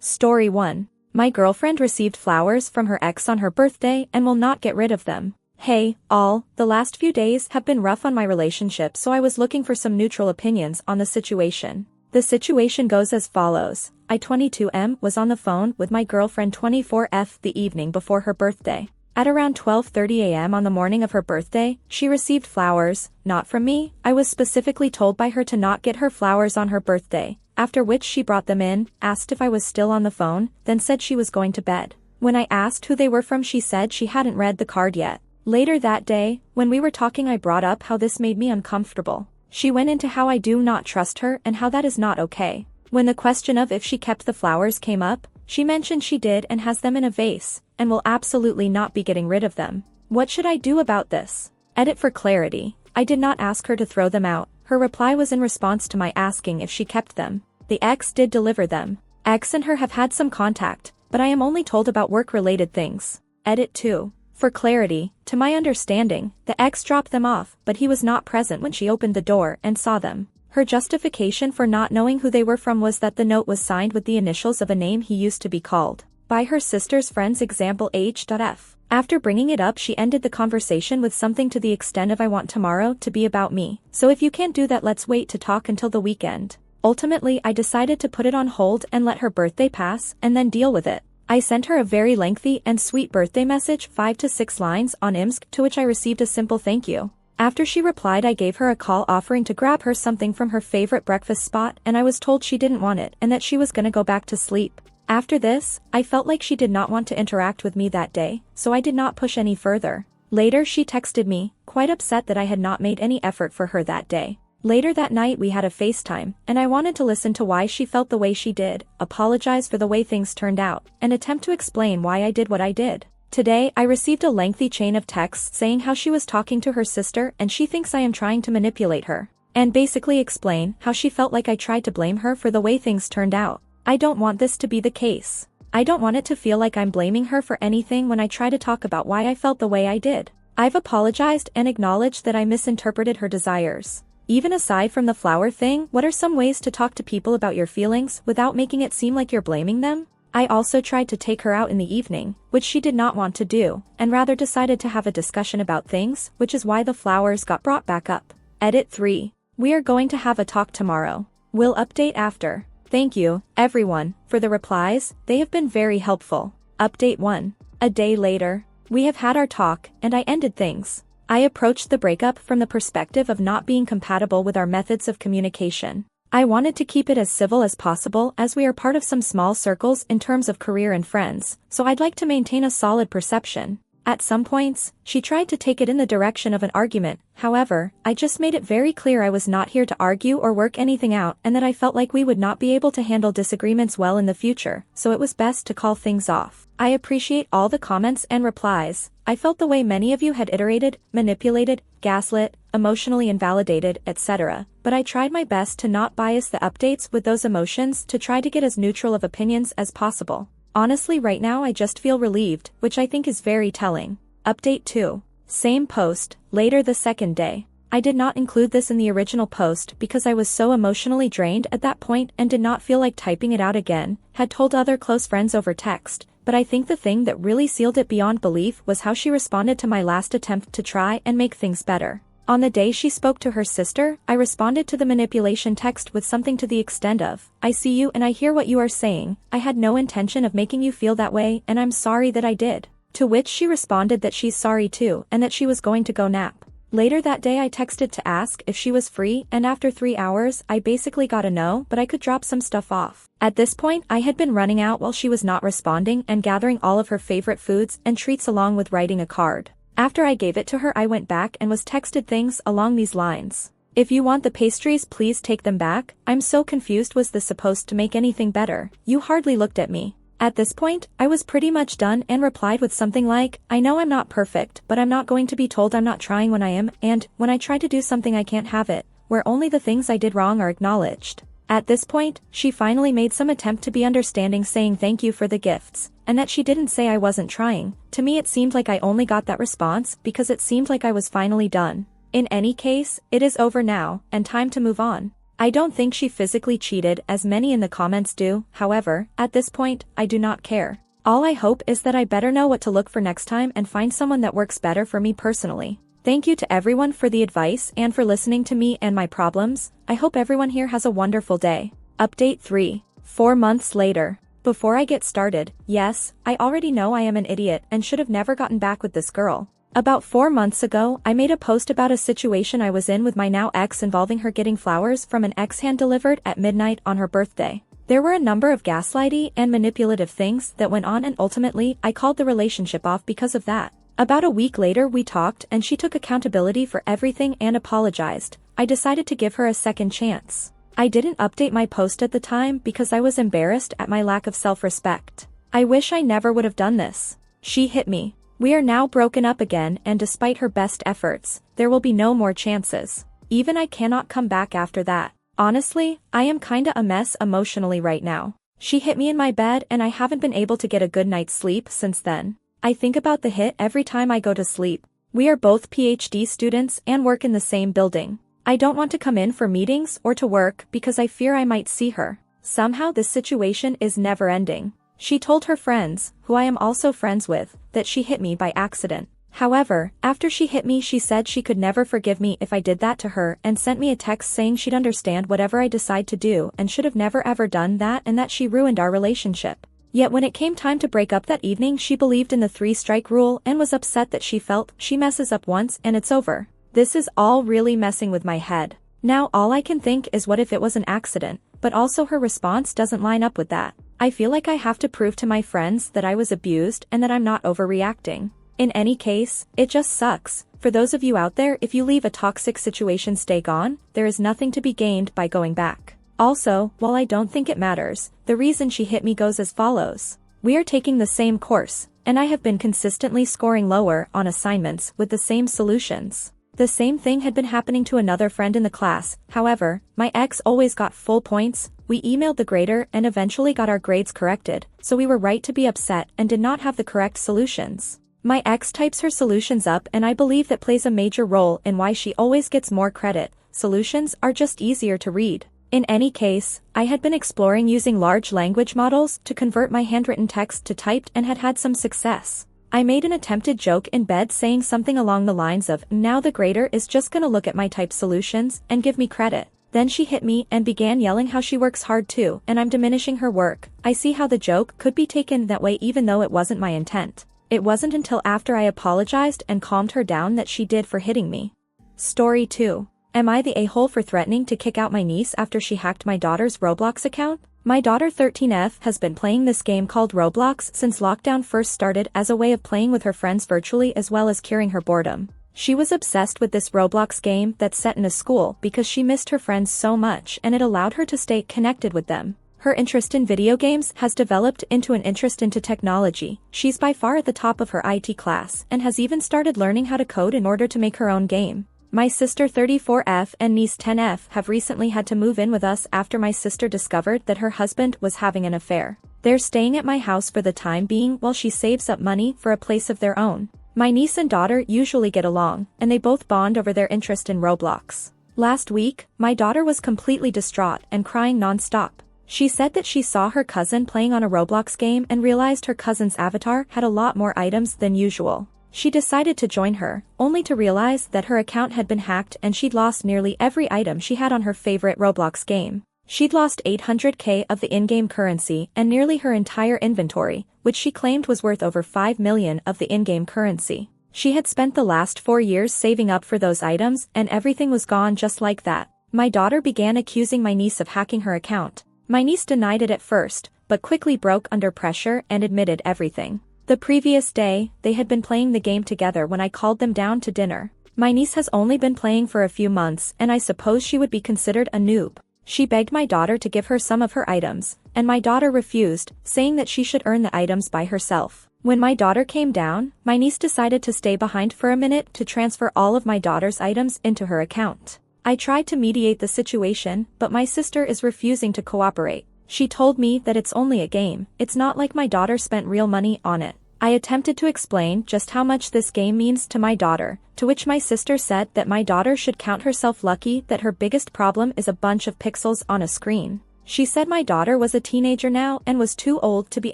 Story 1. My girlfriend received flowers from her ex on her birthday and will not get rid of them. Hey, all, the last few days have been rough on my relationship, so I was looking for some neutral opinions on the situation. The situation goes as follows. I 22M was on the phone with my girlfriend 24F the evening before her birthday. At around 12:30 a.m. on the morning of her birthday, she received flowers, not from me. I was specifically told by her to not get her flowers on her birthday, after which she brought them in, asked if I was still on the phone, then said she was going to bed. When I asked who they were from, she said she hadn't read the card yet. Later that day, when we were talking, I brought up how this made me uncomfortable. She went into how I do not trust her and how that is not okay. When the question of if she kept the flowers came up, she mentioned she did and has them in a vase, and will absolutely not be getting rid of them. What should I do about this? Edit for clarity. I did not ask her to throw them out. Her reply was in response to my asking if she kept them. The ex did deliver them. Ex and her have had some contact, but I am only told about work-related things. Edit 2. For clarity, to my understanding, the ex dropped them off, but he was not present when she opened the door and saw them. Her justification for not knowing who they were from was that the note was signed with the initials of a name he used to be called by her sister's friends, example H.F. After bringing it up, she ended the conversation with something to the extent of, "I want tomorrow to be about me, so if you can't do that, let's wait to talk until the weekend." Ultimately, I decided to put it on hold and let her birthday pass and then deal with it. I sent her a very lengthy and sweet birthday message, 5 to 6 lines on IMSC, to which I received a simple thank you. After she replied, I gave her a call offering to grab her something from her favorite breakfast spot, and I was told she didn't want it and that she was gonna go back to sleep. After this, I felt like she did not want to interact with me that day, so I did not push any further. Later she texted me, quite upset that I had not made any effort for her that day. Later that night we had a FaceTime, and I wanted to listen to why she felt the way she did, apologize for the way things turned out, and attempt to explain why I did what I did. Today, I received a lengthy chain of texts saying how she was talking to her sister and she thinks I am trying to manipulate her, and basically explain how she felt like I tried to blame her for the way things turned out. I don't want this to be the case. I don't want it to feel like I'm blaming her for anything when I try to talk about why I felt the way I did. I've apologized and acknowledged that I misinterpreted her desires. Even aside from the flower thing, what are some ways to talk to people about your feelings without making it seem like you're blaming them? I also tried to take her out in the evening, which she did not want to do, and rather decided to have a discussion about things, which is why the flowers got brought back up. Edit 3. We are going to have a talk tomorrow. We'll update after. Thank you, everyone, for the replies, they have been very helpful. Update 1. A day later. We have had our talk, and I ended things. I approached the breakup from the perspective of not being compatible with our methods of communication. I wanted to keep it as civil as possible as we are part of some small circles in terms of career and friends, so I'd like to maintain a solid perception. At some points, she tried to take it in the direction of an argument. However, I just made it very clear I was not here to argue or work anything out and that I felt like we would not be able to handle disagreements well in the future, so it was best to call things off. I appreciate all the comments and replies. I felt the way many of you had iterated, manipulated, gaslit, emotionally invalidated, etc., but I tried my best to not bias the updates with those emotions, to try to get as neutral of opinions as possible. Honestly, right now I just feel relieved, which I think is very telling. Update 2. Same post, later the second day. I did not include this in the original post because I was so emotionally drained at that point and did not feel like typing it out again, had told other close friends over text, but I think the thing that really sealed it beyond belief was how she responded to my last attempt to try and make things better. On the day she spoke to her sister, I responded to the manipulation text with something to the extent of, "I see you and I hear what you are saying, I had no intention of making you feel that way and I'm sorry that I did." To which she responded that she's sorry too and that she was going to go nap. Later that day I texted to ask if she was free, and after 3 hours I basically got a no, but I could drop some stuff off. At this point I had been running out while she was not responding and gathering all of her favorite foods and treats along with writing a card. After I gave it to her, I went back and was texted things along these lines. "If you want the pastries, please take them back. I'm so confused, was this supposed to make anything better? You hardly looked at me." At this point, I was pretty much done and replied with something like, "I know I'm not perfect, but I'm not going to be told I'm not trying when I am, and when I try to do something I can't have it, where only the things I did wrong are acknowledged." At this point, she finally made some attempt to be understanding, saying thank you for the gifts, and that she didn't say I wasn't trying. To me it seemed like I only got that response because it seemed like I was finally done. In any case, it is over now, and time to move on. I don't think she physically cheated as many in the comments do, however, at this point, I do not care. All I hope is that I better know what to look for next time and find someone that works better for me personally. Thank you to everyone for the advice and for listening to me and my problems. I hope everyone here has a wonderful day. Update 3. 4 months later. Before I get started, yes, I already know I am an idiot and should have never gotten back with this girl. About 4 months ago, I made a post about a situation I was in with my now ex involving her getting flowers from an ex hand-delivered at midnight on her birthday. There were a number of gaslighty and manipulative things that went on, and ultimately, I called the relationship off because of that. About a week later we talked and she took accountability for everything and apologized. I decided to give her a second chance. I didn't update my post at the time because I was embarrassed at my lack of self-respect. I wish I never would have done this. She hit me. We are now broken up again, and despite her best efforts, there will be no more chances. Even I cannot come back after that. Honestly, I am kinda a mess emotionally right now. She hit me in my bed and I haven't been able to get a good night's sleep since then. I think about the hit every time I go to sleep. We are both PhD students and work in the same building. I don't want to come in for meetings or to work because I fear I might see her. Somehow this situation is never ending. She told her friends, who I am also friends with, that she hit me by accident. However, after she hit me she said she could never forgive me if I did that to her and sent me a text saying she'd understand whatever I decide to do and should have never ever done that and that she ruined our relationship. Yet when it came time to break up that evening she believed in the 3-strike rule and was upset that she felt she messes up once and it's over. This is all really messing with my head. Now all I can think is what if it was an accident, but also her response doesn't line up with that. I feel like I have to prove to my friends that I was abused and that I'm not overreacting. In any case, it just sucks. For those of you out there, if you leave a toxic situation stay gone, there is nothing to be gained by going back. Also, while I don't think it matters, the reason she hit me goes as follows. We are taking the same course, and I have been consistently scoring lower on assignments with the same solutions. The same thing had been happening to another friend in the class, however, my ex always got full points. We emailed the grader and eventually got our grades corrected, so we were right to be upset and did not have the correct solutions. My ex types her solutions up and I believe that plays a major role in why she always gets more credit. Solutions are just easier to read. In any case, I had been exploring using large language models to convert my handwritten text to typed and had had some success. I made an attempted joke in bed saying something along the lines of, now the grader is just gonna look at my typed solutions and give me credit. Then she hit me and began yelling how she works hard too and I'm diminishing her work. I see how the joke could be taken that way even though it wasn't my intent. It wasn't until after I apologized and calmed her down that she did for hitting me. Story 2. Am I the a-hole for threatening to kick out my niece after she hacked my daughter's Roblox account? My daughter 13F has been playing this game called Roblox since lockdown first started as a way of playing with her friends virtually as well as curing her boredom. She was obsessed with this Roblox game that's set in a school because she missed her friends so much and it allowed her to stay connected with them. Her interest in video games has developed into an interest into technology. She's by far at the top of her IT class and has even started learning how to code in order to make her own game. My sister 34F and niece 10F have recently had to move in with us after my sister discovered that her husband was having an affair. They're staying at my house for the time being while she saves up money for a place of their own. My niece and daughter usually get along, and they both bond over their interest in Roblox. Last week, my daughter was completely distraught and crying non-stop. She said that she saw her cousin playing on a Roblox game and realized her cousin's avatar had a lot more items than usual. She decided to join her, only to realize that her account had been hacked and she'd lost nearly every item she had on her favorite Roblox game. She'd lost 800k of the in-game currency and nearly her entire inventory, which she claimed was worth over 5 million of the in-game currency. She had spent the last 4 years saving up for those items and everything was gone just like that. My daughter began accusing my niece of hacking her account. My niece denied it at first, but quickly broke under pressure and admitted everything. The previous day, they had been playing the game together when I called them down to dinner. My niece has only been playing for a few months and I suppose she would be considered a noob. She begged my daughter to give her some of her items, and my daughter refused, saying that she should earn the items by herself. When my daughter came down, my niece decided to stay behind for a minute to transfer all of my daughter's items into her account. I tried to mediate the situation, but my sister is refusing to cooperate. She told me that it's only a game, it's not like my daughter spent real money on it. I attempted to explain just how much this game means to my daughter, to which my sister said that my daughter should count herself lucky that her biggest problem is a bunch of pixels on a screen. She said my daughter was a teenager now and was too old to be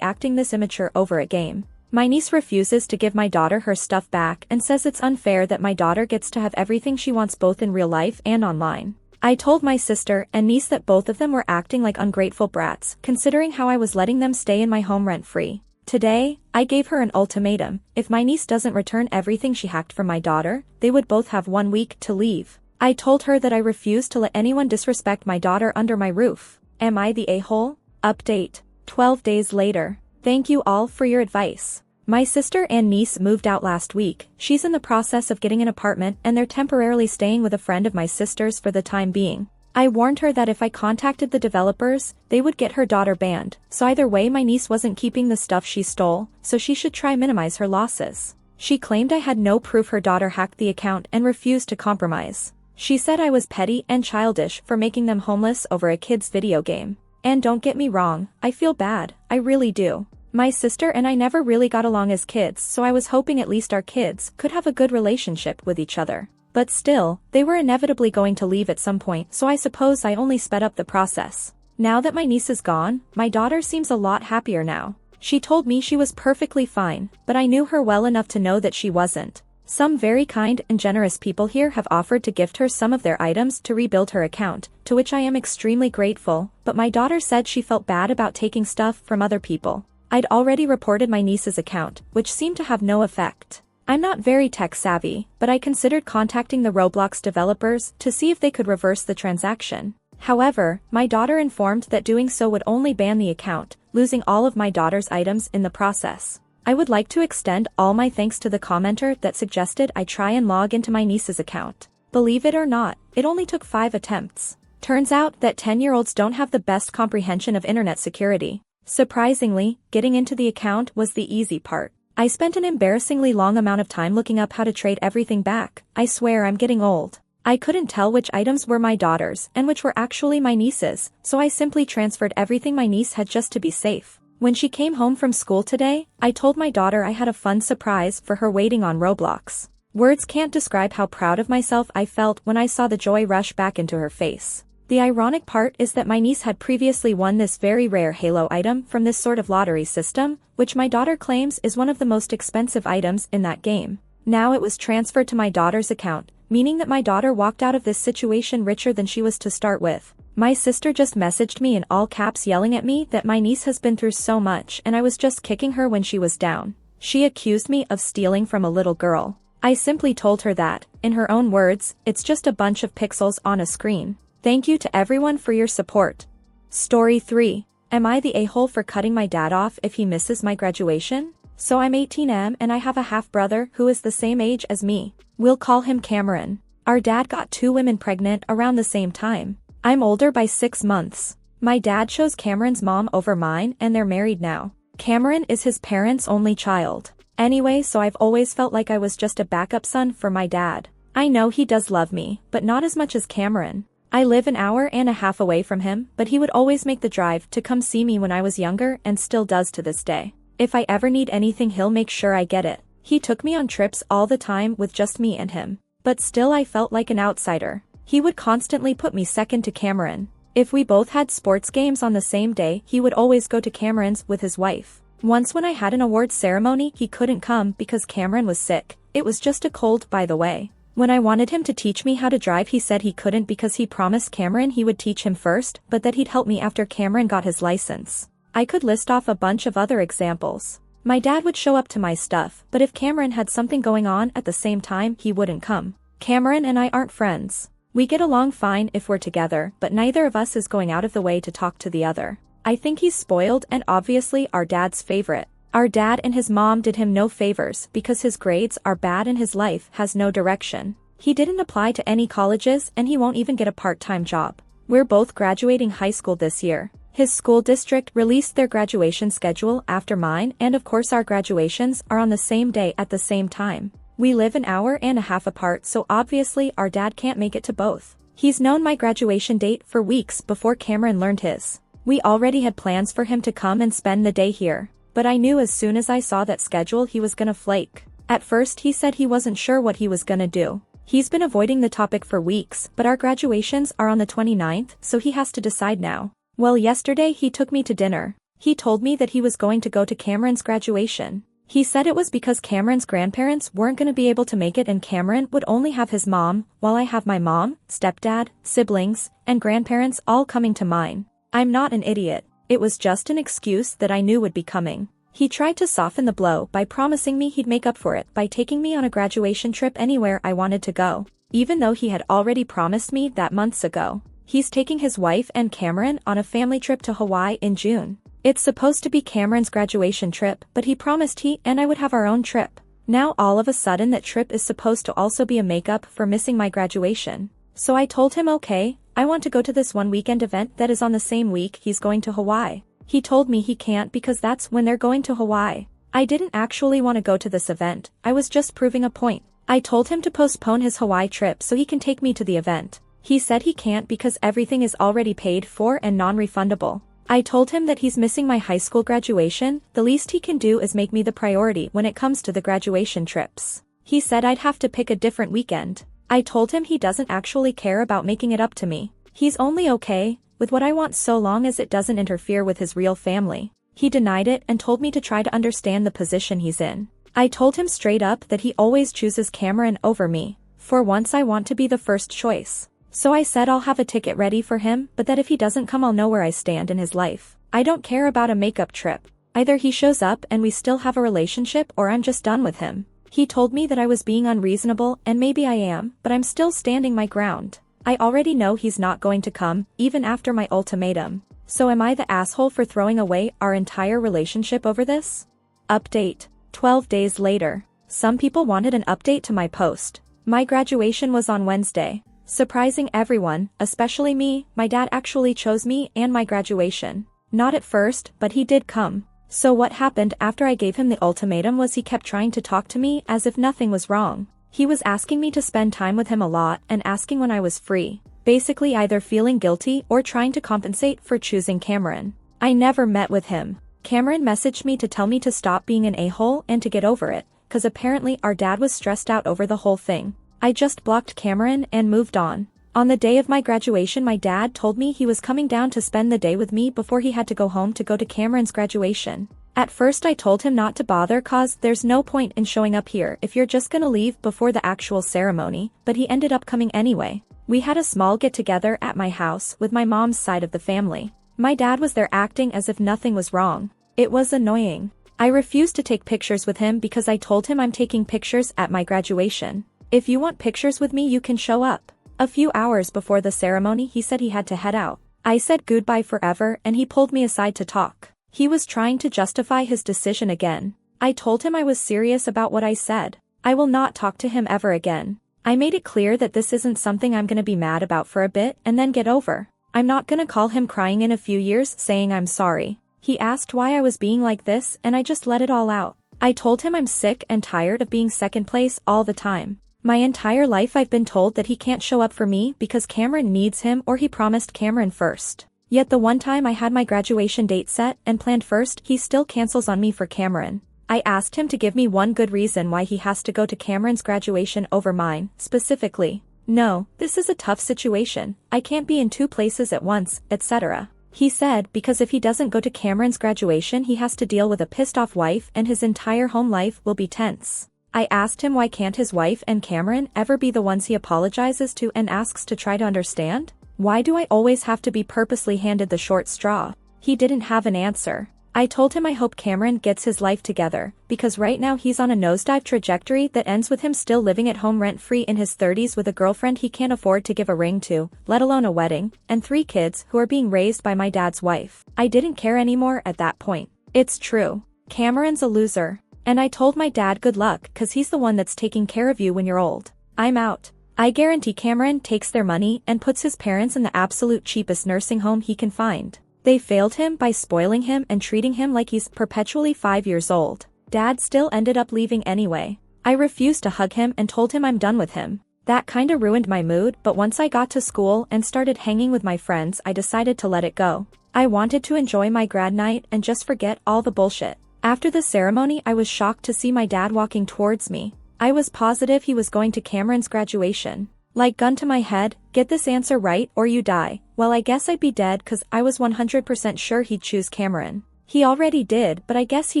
acting this immature over a game. My niece refuses to give my daughter her stuff back and says it's unfair that my daughter gets to have everything she wants both in real life and online. I told my sister and niece that both of them were acting like ungrateful brats, considering how I was letting them stay in my home rent-free. Today, I gave her an ultimatum: if my niece doesn't return everything she hacked from my daughter, they would both have 1 week to leave. I told her that I refuse to let anyone disrespect my daughter under my roof. Am I the a-hole? Update. 12 days later. Thank you all for your advice. My sister and niece moved out last week. She's in the process of getting an apartment and they're temporarily staying with a friend of my sister's for the time being. I warned her that if I contacted the developers, they would get her daughter banned, so either way my niece wasn't keeping the stuff she stole, so she should try minimize her losses. She claimed I had no proof her daughter hacked the account and refused to compromise. She said I was petty and childish for making them homeless over a kid's video game. And don't get me wrong, I feel bad, I really do. My sister and I never really got along as kids, so I was hoping at least our kids could have a good relationship with each other. But still, they were inevitably going to leave at some point, so I suppose I only sped up the process. Now that my niece is gone, my daughter seems a lot happier now. She told me she was perfectly fine, but I knew her well enough to know that she wasn't. Some very kind and generous people here have offered to gift her some of their items to rebuild her account, to which I am extremely grateful, but my daughter said she felt bad about taking stuff from other people. I'd already reported my niece's account, which seemed to have no effect. I'm not very tech-savvy, but I considered contacting the Roblox developers to see if they could reverse the transaction. However, my daughter informed that doing so would only ban the account, losing all of my daughter's items in the process. I would like to extend all my thanks to the commenter that suggested I try and log into my niece's account. Believe it or not, it only took 5 attempts. Turns out that 10-year-olds don't have the best comprehension of internet security. Surprisingly, getting into the account was the easy part. I spent an embarrassingly long amount of time looking up how to trade everything back. I swear I'm getting old. I couldn't tell which items were my daughter's and which were actually my niece's, so I simply transferred everything my niece had just to be safe. When she came home from school today, I told my daughter I had a fun surprise for her waiting on Roblox. Words can't describe how proud of myself I felt when I saw the joy rush back into her face. The ironic part is that my niece had previously won this very rare Halo item from this sort of lottery system, which my daughter claims is one of the most expensive items in that game. Now it was transferred to my daughter's account, meaning that my daughter walked out of this situation richer than she was to start with. My sister just messaged me in all caps yelling at me that my niece has been through so much and I was just kicking her when she was down. She accused me of stealing from a little girl. I simply told her that, in her own words, it's just a bunch of pixels on a screen. Thank you to everyone for your support. Story 3. Am I the a-hole for cutting my dad off if he misses my graduation? So I'm 18M and I have a half-brother who is the same age as me. We'll call him Cameron. Our dad got 2 women pregnant around the same time. I'm older by 6 months. My dad chose Cameron's mom over mine and they're married now. Cameron is his parents' only child. Anyway, so I've always felt like I was just a backup son for my dad. I know he does love me, but not as much as Cameron. I live an hour and a half away from him, but he would always make the drive to come see me when I was younger and still does to this day. If I ever need anything he'll make sure I get it. He took me on trips all the time with just me and him. But still I felt like an outsider. He would constantly put me second to Cameron. If we both had sports games on the same day he would always go to Cameron's with his wife. Once when I had an awards ceremony he couldn't come because Cameron was sick. It was just a cold, by the way. When I wanted him to teach me how to drive he said he couldn't because he promised Cameron he would teach him first, but that he'd help me after Cameron got his license. I could list off a bunch of other examples. My dad would show up to my stuff, but if Cameron had something going on at the same time he wouldn't come. Cameron and I aren't friends. We get along fine if we're together, but neither of us is going out of the way to talk to the other. I think he's spoiled and obviously our dad's favorite. Our dad and his mom did him no favors because his grades are bad and his life has no direction. He didn't apply to any colleges and he won't even get a part-time job. We're both graduating high school this year. His school district released their graduation schedule after mine and of course our graduations are on the same day at the same time. We live an hour and a half apart so obviously our dad can't make it to both. He's known my graduation date for weeks before Cameron learned his. We already had plans for him to come and spend the day here. But I knew as soon as I saw that schedule he was gonna flake. At first he said he wasn't sure what he was gonna do. He's been avoiding the topic for weeks, but our graduations are on the 29th, so he has to decide now. Well, yesterday he took me to dinner. He told me that he was going to go to Cameron's graduation. He said it was because Cameron's grandparents weren't gonna be able to make it and Cameron would only have his mom, while I have my mom, stepdad, siblings, and grandparents all coming to mine. I'm not an idiot. It was just an excuse that I knew would be coming. He tried to soften the blow by promising me he'd make up for it by taking me on a graduation trip anywhere I wanted to go, even though he had already promised me that months ago. He's taking his wife and Cameron on a family trip to Hawaii in June. It's supposed to be Cameron's graduation trip, but he promised he and I would have our own trip. Now all of a sudden that trip is supposed to also be a makeup for missing my graduation. So I told him okay, I want to go to this one weekend event that is on the same week he's going to Hawaii. He told me he can't because that's when they're going to Hawaii. I didn't actually want to go to this event, I was just proving a point. I told him to postpone his Hawaii trip so he can take me to the event. He said he can't because everything is already paid for and non-refundable. I told him that he's missing my high school graduation, the least he can do is make me the priority when it comes to the graduation trips. He said I'd have to pick a different weekend. I told him he doesn't actually care about making it up to me. He's only okay with what I want so long as it doesn't interfere with his real family. He denied it and told me to try to understand the position he's in. I told him straight up that he always chooses Cameron over me. For once I want to be the first choice. So I said I'll have a ticket ready for him, but that if he doesn't come I'll know where I stand in his life. I don't care about a makeup trip. Either he shows up and we still have a relationship or I'm just done with him. He told me that I was being unreasonable and maybe I am, but I'm still standing my ground. I already know he's not going to come, even after my ultimatum. So am I the asshole for throwing away our entire relationship over this? Update. 12 days later. Some people wanted an update to my post. My graduation was on Wednesday. Surprising everyone, especially me, my dad actually chose me and my graduation. Not at first, but he did come. So what happened after I gave him the ultimatum was he kept trying to talk to me as if nothing was wrong. He was asking me to spend time with him a lot and asking when I was free. Basically either feeling guilty or trying to compensate for choosing Cameron. I never met with him. Cameron messaged me to tell me to stop being an a-hole and to get over it, cause apparently our dad was stressed out over the whole thing. I just blocked Cameron and moved on. On the day of my graduation my dad told me he was coming down to spend the day with me before he had to go home to go to Cameron's graduation. At first I told him not to bother cause there's no point in showing up here if you're just gonna leave before the actual ceremony, but he ended up coming anyway. We had a small get-together at my house with my mom's side of the family. My dad was there acting as if nothing was wrong. It was annoying. I refused to take pictures with him because I told him I'm taking pictures at my graduation. If you want pictures with me you can show up. A few hours before the ceremony he said he had to head out. I said goodbye forever and he pulled me aside to talk. He was trying to justify his decision again. I told him I was serious about what I said. I will not talk to him ever again. I made it clear that this isn't something I'm gonna be mad about for a bit and then get over. I'm not gonna call him crying in a few years saying I'm sorry. He asked why I was being like this and I just let it all out. I told him I'm sick and tired of being second place all the time. My entire life I've been told that he can't show up for me because Cameron needs him or he promised Cameron first. Yet the one time I had my graduation date set and planned first he still cancels on me for Cameron. I asked him to give me one good reason why he has to go to Cameron's graduation over mine, specifically. No, this is a tough situation, I can't be in two places at once, etc. He said because if he doesn't go to Cameron's graduation he has to deal with a pissed off wife and his entire home life will be tense. I asked him why can't his wife and Cameron ever be the ones he apologizes to and asks to try to understand? Why do I always have to be purposely handed the short straw? He didn't have an answer. I told him I hope Cameron gets his life together, because right now he's on a nosedive trajectory that ends with him still living at home rent-free in his 30s with a girlfriend he can't afford to give a ring to, let alone a wedding, and 3 kids who are being raised by my dad's wife. I didn't care anymore at that point. It's true. Cameron's a loser. And I told my dad good luck cause he's the one that's taking care of you when you're old. I'm out. I guarantee Cameron takes their money and puts his parents in the absolute cheapest nursing home he can find. They failed him by spoiling him and treating him like he's perpetually 5 years old. Dad still ended up leaving anyway. I refused to hug him and told him I'm done with him. That kinda ruined my mood, but once I got to school and started hanging with my friends I decided to let it go. I wanted to enjoy my grad night and just forget all the bullshit. After the ceremony, I was shocked to see my dad walking towards me. I was positive he was going to Cameron's graduation. Like gun to my head, get this answer right or you die. Well, I guess I'd be dead cause I was 100% sure he'd choose Cameron. He already did, but I guess he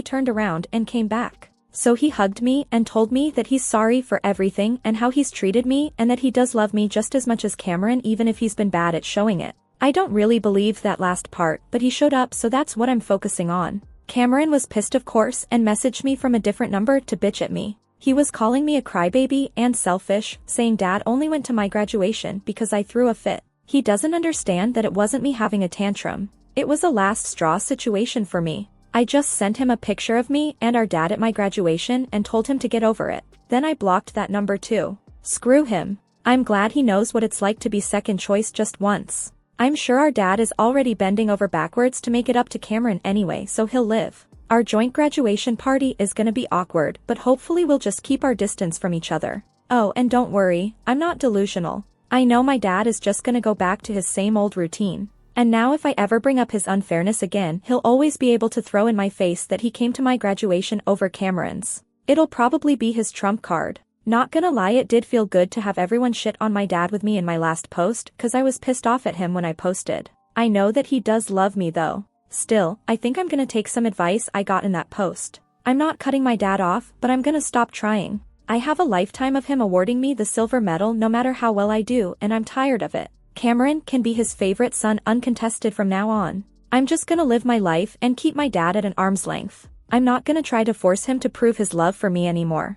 turned around and came back. So he hugged me and told me that he's sorry for everything and how he's treated me and that he does love me just as much as Cameron even if he's been bad at showing it. I don't really believe that last part, but he showed up so that's what I'm focusing on. Cameron was pissed of course and messaged me from a different number to bitch at me. He was calling me a crybaby and selfish, saying dad only went to my graduation because I threw a fit. He doesn't understand that it wasn't me having a tantrum. It was a last straw situation for me. I just sent him a picture of me and our dad at my graduation and told him to get over it. Then I blocked that number too. Screw him. I'm glad he knows what it's like to be second choice just once. I'm sure our dad is already bending over backwards to make it up to Cameron anyway, so he'll live. Our joint graduation party is gonna be awkward, but hopefully we'll just keep our distance from each other. Oh, and don't worry, I'm not delusional. I know my dad is just gonna go back to his same old routine. And now if I ever bring up his unfairness again, he'll always be able to throw in my face that he came to my graduation over Cameron's. It'll probably be his trump card. Not gonna lie, it did feel good to have everyone shit on my dad with me in my last post, cause I was pissed off at him when I posted. I know that he does love me though. Still, I think I'm gonna take some advice I got in that post. I'm not cutting my dad off, but I'm gonna stop trying. I have a lifetime of him awarding me the silver medal no matter how well I do, and I'm tired of it. Cameron can be his favorite son uncontested from now on. I'm just gonna live my life and keep my dad at an arm's length. I'm not gonna try to force him to prove his love for me anymore.